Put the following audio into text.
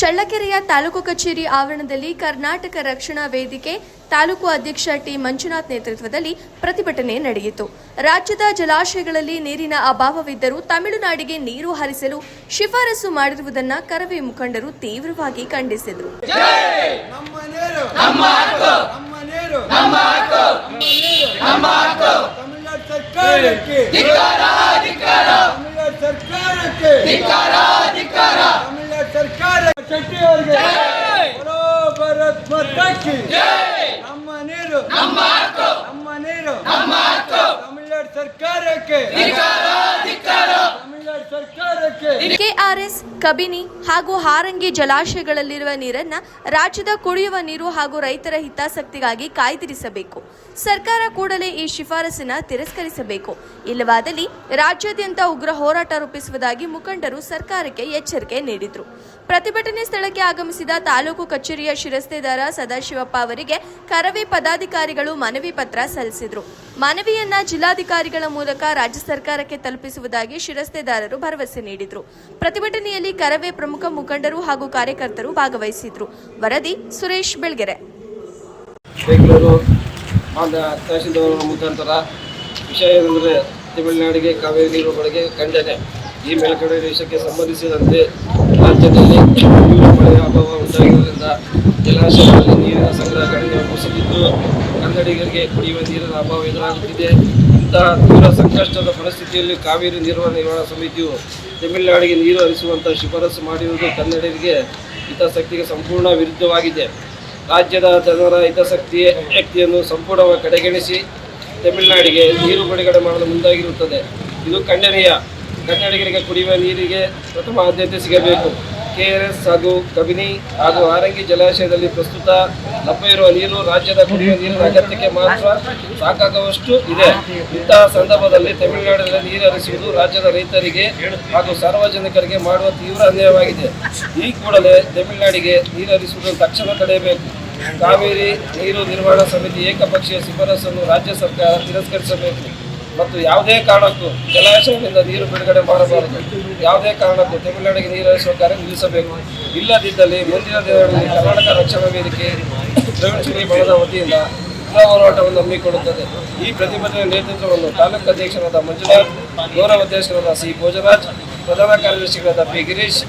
ಚಳ್ಳಕೆರೆಯ ತಾಲೂಕು ಕಚೇರಿ ಆವರಣದಲ್ಲಿ ಕರ್ನಾಟಕ ರಕ್ಷಣಾ ವೇದಿಕೆ ತಾಲೂಕು ಅಧ್ಯಕ್ಷ ಟಿ ಮಂಜುನಾಥ್ ನೇತೃತ್ವದಲ್ಲಿ ಪ್ರತಿಭಟನೆ ನಡೆಯಿತು. ರಾಜ್ಯದ ಜಲಾಶಯಗಳಲ್ಲಿ ನೀರಿನ ಅಭಾವವಿದ್ದರೂ ತಮಿಳುನಾಡಿಗೆ ನೀರು ಹರಿಸಲು ಶಿಫಾರಸು ಮಾಡಿರುವುದನ್ನು ಕರವೇ ಮುಖಂಡರು ತೀವ್ರವಾಗಿ ಖಂಡಿಸಿದರು. ಕೆಆರ್ಎಸ್, ಕಬಿನಿ ಹಾಗೂ ಹಾರಂಗಿ ಜಲಾಶಯಗಳಲ್ಲಿರುವ ನೀರನ್ನು ರಾಜ್ಯದ ಕುಡಿಯುವ ನೀರು ಹಾಗೂ ರೈತರ ಹಿತಾಸಕ್ತಿಗಾಗಿ ಕಾಯ್ದಿರಿಸಬೇಕು. ಸರ್ಕಾರ ಕೂಡಲೇ ಈ ಶಿಫಾರಸನ್ನು ತಿರಸ್ಕರಿಸಬೇಕು. ಇಲ್ಲವಾದಲ್ಲಿ ರಾಜ್ಯಾದ್ಯಂತ ಉಗ್ರ ಹೋರಾಟ ರೂಪಿಸುವುದಾಗಿ ಮುಖಂಡರು ಸರ್ಕಾರಕ್ಕೆ ಎಚ್ಚರಿಕೆ ನೀಡಿದರು. ಪ್ರತಿಭಟನೆ ಸ್ಥಳಕ್ಕೆ ಆಗಮಿಸಿದ ತಾಲೂಕು ಕಚೇರಿಯ ಶಿರಸ್ತೇದಾರ ಸದಾಶಿವಪ್ಪ ಅವರಿಗೆ ಕರವೇ ಪದಾಧಿಕಾರಿಗಳು ಮನವಿ ಪತ್ರ ಸಲ್ಲಿಸಿದರು. ಮನವಿಯನ್ನ ಜಿಲ್ಲಾಧಿಕಾರಿಗಳ ಮೂಲಕ ರಾಜ್ಯ ಸರ್ಕಾರಕ್ಕೆ ತಲುಪಿಸುವುದಾಗಿ ಶಿರಸ್ತೇದಾರರು ಭರವಸೆ ನೀಡಿದರು. ಪ್ರತಿಭಟನೆಯಲ್ಲಿ ಕರವೇ ಪ್ರಮುಖ ಮುಖಂಡರು ಹಾಗೂ ಕಾರ್ಯಕರ್ತರು ಭಾಗವಹಿಸಿದ್ರು. ವರದಿ ಸುರೇಶ್ ಬೆಳಗೆರೆ. ಬೆಂಗಳೂರು ತಹಶೀಲ್ದಾರ್ ಮುಖಾಂತರ ವಿಷಯ ಏನೆಂದರೆ ತಮಿಳುನಾಡಿಗೆ ಕಾವೇರಿ ನೀರು ಬಳಕೆ ಖಂಡನೆ. ಈ ಮೇಲ್ಕಡೆ ದೇಶಕ್ಕೆ ಸಂಬಂಧಿಸಿದಂತೆ ರಾಜ್ಯದಲ್ಲಿ ಮಳೆಯ ಅಭಾವ ಉಂಟಾಗಿರುವುದರಿಂದ ಜಲಾಶಯಗಳಲ್ಲಿ ನೀರಿನ ಸಂಗ್ರಹ ಕಡಿಮೆ ಕುಸಿದಿದ್ದು ಕನ್ನಡಿಗರಿಗೆ ಕುಡಿಯುವ ನೀರಿನ ಅಭಾವ ಎದುರಾಗುತ್ತಿದೆ. ಇಂತಹ ತೀವ್ರ ಸಂಕಷ್ಟದ ಪರಿಸ್ಥಿತಿಯಲ್ಲಿ ಕಾವೇರಿ ನಿರ್ವಹಣಾ ಸಮಿತಿಯು ತಮಿಳುನಾಡಿಗೆ ನೀರು ಹರಿಸುವಂಥ ಶಿಫಾರಸು ಮಾಡಿರುವುದು ಕನ್ನಡಿಗರಿಗೆ ಹಿತಾಸಕ್ತಿಗೆ ಸಂಪೂರ್ಣ ವಿರುದ್ಧವಾಗಿದೆ. ರಾಜ್ಯದ ಜನರ ಹಿತಾಸಕ್ತಿಯನ್ನು ಸಂಪೂರ್ಣವಾಗಿ ಕಡೆಗಣಿಸಿ ತಮಿಳುನಾಡಿಗೆ ನೀರು ಬಿಡುಗಡೆ ಮಾಡಲು ಮುಂದಾಗಿರುತ್ತದೆ. ಇದು ಖಂಡನೀಯ. ಕನ್ನಡಿಗರಿಗೆ ಕುಡಿಯುವ ನೀರಿಗೆ ಪ್ರಥಮ ಆದ್ಯತೆ ಸಿಗಬೇಕು. ಕೆಆರ್ಎಸ್ ಹಾಗೂ ಕಬಿನಿ ಹಾಗೂ ಹಾರಂಗಿ ಜಲಾಶಯದಲ್ಲಿ ಪ್ರಸ್ತುತ ಲಭ್ಯ ಇರುವ ನೀರು ರಾಜ್ಯದ ಕುಡಿಯುವ ನೀರಿನ ಅಗತ್ಯಕ್ಕೆ ಮಾತ್ರ ಸಾಕಾಗುವಷ್ಟು ಇದೆ. ಇಂತಹ ಸಂದರ್ಭದಲ್ಲಿ ತಮಿಳುನಾಡಿನಲ್ಲಿ ನೀರು ಹರಿಸುವುದು ರಾಜ್ಯದ ರೈತರಿಗೆ ಹಾಗೂ ಸಾರ್ವಜನಿಕರಿಗೆ ಮಾಡುವ ತೀವ್ರ ಅನ್ಯಾಯವಾಗಿದೆ. ಈ ಕೂಡಲೇ ತಮಿಳುನಾಡಿಗೆ ನೀರು ಹರಿಸುವುದನ್ನು ತಕ್ಷಣ ತಡೆಯಬೇಕು. ಕಾವೇರಿ ನೀರು ನಿರ್ವಹಣಾ ಸಮಿತಿ ಏಕಪಕ್ಷೀಯ ಶಿಫಾರಸನ್ನು ರಾಜ್ಯ ಸರ್ಕಾರ ತಿರಸ್ಕರಿಸಬೇಕು ಮತ್ತು ಯಾವುದೇ ಕಾರಣಕ್ಕೂ ಜಲಾಶಯದಿಂದ ನೀರು ಬಿಡುಗಡೆ ಮಾಡಬಾರದು. ಯಾವುದೇ ಕಾರಣಕ್ಕೂ ತಮಿಳುನಾಡಿಗೆ ನೀರು ಹರಿಸುವ ಕಾರ್ಯ ನಿಲ್ಲಿಸಬೇಕು. ಇಲ್ಲದಿದ್ದಲ್ಲಿ ಮುಂದಿನ ದಿನಗಳಲ್ಲಿ ಕರ್ನಾಟಕ ರಕ್ಷಣಾ ವೇದಿಕೆ ದ್ರವಿಣ ಬಣದ ವತಿಯಿಂದ ಹೋರಾಟವನ್ನು ಹಮ್ಮಿಕೊಳ್ಳುತ್ತದೆ. ಈ ಪ್ರತಿಭಟನೆ ನೇತೃತ್ವವನ್ನು ತಾಲೂಕು ಅಧ್ಯಕ್ಷರಾದ ಮಂಜುನಾಥ್, ಗೌರವ ಅಧ್ಯಕ್ಷರಾದ ಸಿ ಭೋಜರಾಜ್, ಪ್ರಧಾನ ಕಾರ್ಯದರ್ಶಿಗಳಾದ ಪಿ ಗಿರೀಶ್,